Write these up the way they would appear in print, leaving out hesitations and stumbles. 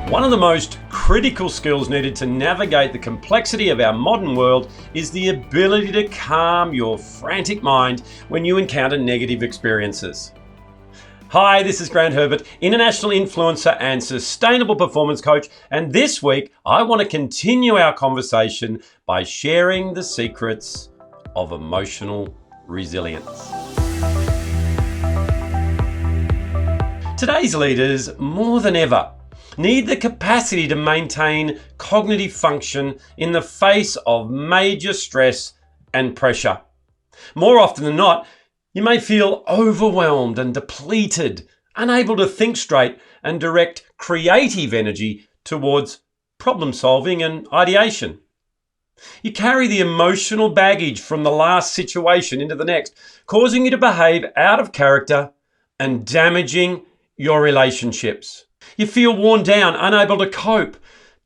One of the most critical skills needed to navigate the complexity of our modern world is the ability to calm your frantic mind when you encounter negative experiences. Hi, this is Grant Herbert, international influencer and sustainable performance coach, and this week I want to continue our conversation by sharing the secrets of emotional resilience. Today's leaders, more than ever, need the capacity to maintain cognitive function in the face of major stress and pressure. More often than not, you may feel overwhelmed and depleted, unable to think straight and direct creative energy towards problem solving and ideation. You carry the emotional baggage from the last situation into the next, causing you to behave out of character and damaging your relationships. You feel worn down, unable to cope,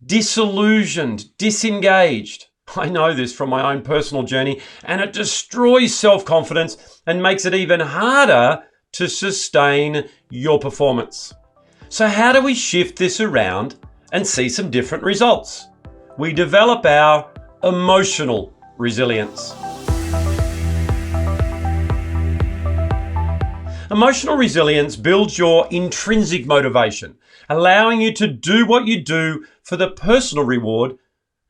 disillusioned, disengaged. I know this from my own personal journey, and it destroys self-confidence and makes it even harder to sustain your performance. So how do we shift this around and see some different results? We develop our emotional resilience. Emotional resilience builds your intrinsic motivation, allowing you to do what you do for the personal reward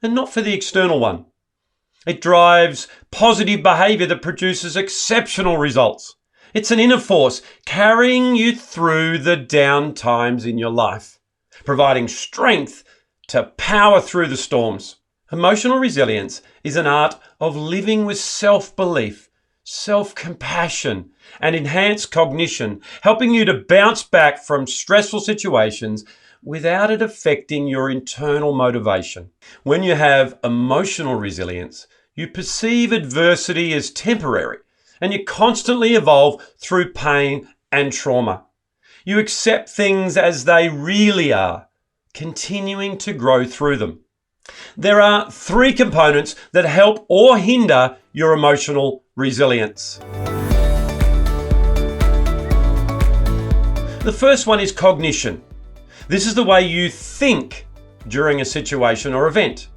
and not for the external one. It drives positive behavior that produces exceptional results. It's an inner force carrying you through the down times in your life, providing strength to power through the storms. Emotional resilience is an art of living with self-belief, self-compassion, and enhanced cognition, helping you to bounce back from stressful situations without it affecting your internal motivation. When you have emotional resilience, you perceive adversity as temporary, and you constantly evolve through pain and trauma. You accept things as they really are, continuing to grow through them. There are 3 components that help or hinder your emotional resilience. The first one is cognition. This is the way you think during a situation or event.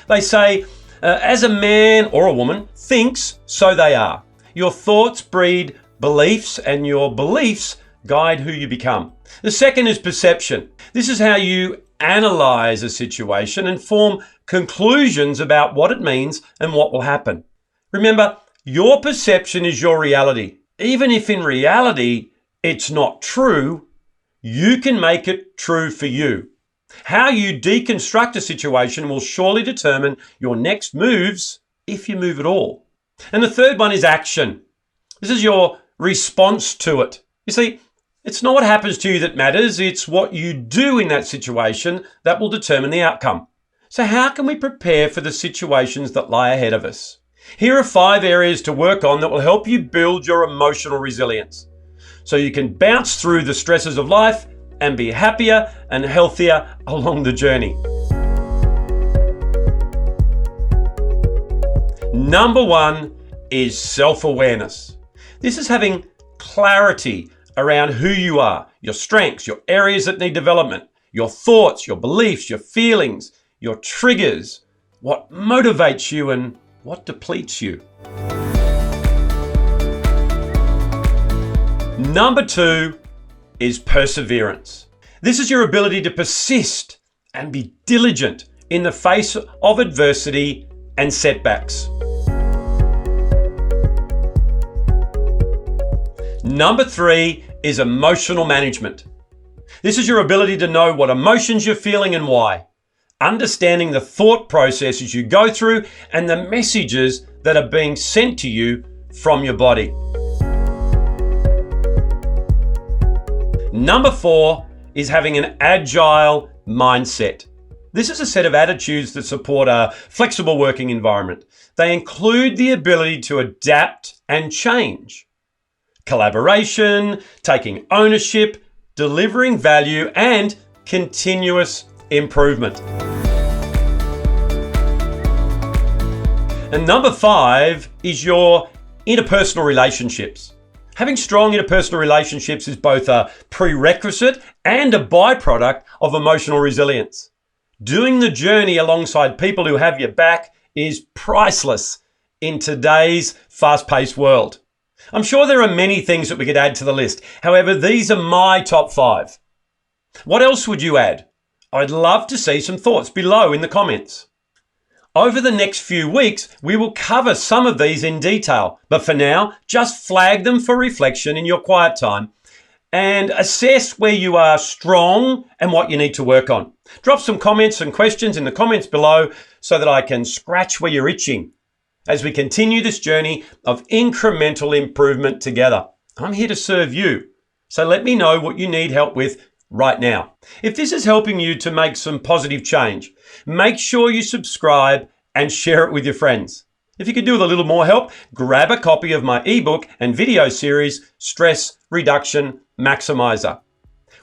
They say, as a man or a woman thinks, so they are. Your thoughts breed beliefs, and your beliefs guide who you become. The second is perception. This is how you analyze a situation and form conclusions about what it means and what will happen. Remember, your perception is your reality. Even if in reality it's not true, you can make it true for you. How you deconstruct a situation will surely determine your next moves, if you move at all. And the third one is action. This is your response to it. You see, it's not what happens to you that matters, it's what you do in that situation that will determine the outcome. So how can we prepare for the situations that lie ahead of us? Here are 5 areas to work on that will help you build your emotional resilience, so you can bounce through the stresses of life and be happier and healthier along the journey. Number 1 is self-awareness. This is having clarity around who you are, your strengths, your areas that need development, your thoughts, your beliefs, your feelings, your triggers, what motivates you and what depletes you. Number 2 is perseverance. This is your ability to persist and be diligent in the face of adversity and setbacks. Number 3 is emotional management. This is your ability to know what emotions you're feeling and why, understanding the thought processes you go through and the messages that are being sent to you from your body. Number 4 is having an agile mindset. This is a set of attitudes that support a flexible working environment. They include the ability to adapt and change, collaboration, taking ownership, delivering value, and continuous improvement. And number 5 is your interpersonal relationships. Having strong interpersonal relationships is both a prerequisite and a byproduct of emotional resilience. Doing the journey alongside people who have your back is priceless in today's fast-paced world. I'm sure there are many things that we could add to the list. However, these are my top 5. What else would you add? I'd love to see some thoughts below in the comments. Over the next few weeks, we will cover some of these in detail, but for now, just flag them for reflection in your quiet time and assess where you are strong and what you need to work on. Drop some comments and questions in the comments below so that I can scratch where you're itching as we continue this journey of incremental improvement together. I'm here to serve you, so let me know what you need help with right now. If this is helping you to make some positive change, make sure you subscribe and share it with your friends. If you could do with a little more help, grab a copy of my ebook and video series, Stress Reduction Maximizer.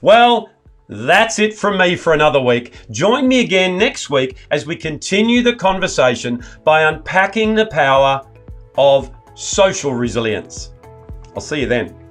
Well, that's it from me for another week. Join me again next week as we continue the conversation by unpacking the power of social resilience. I'll see you then.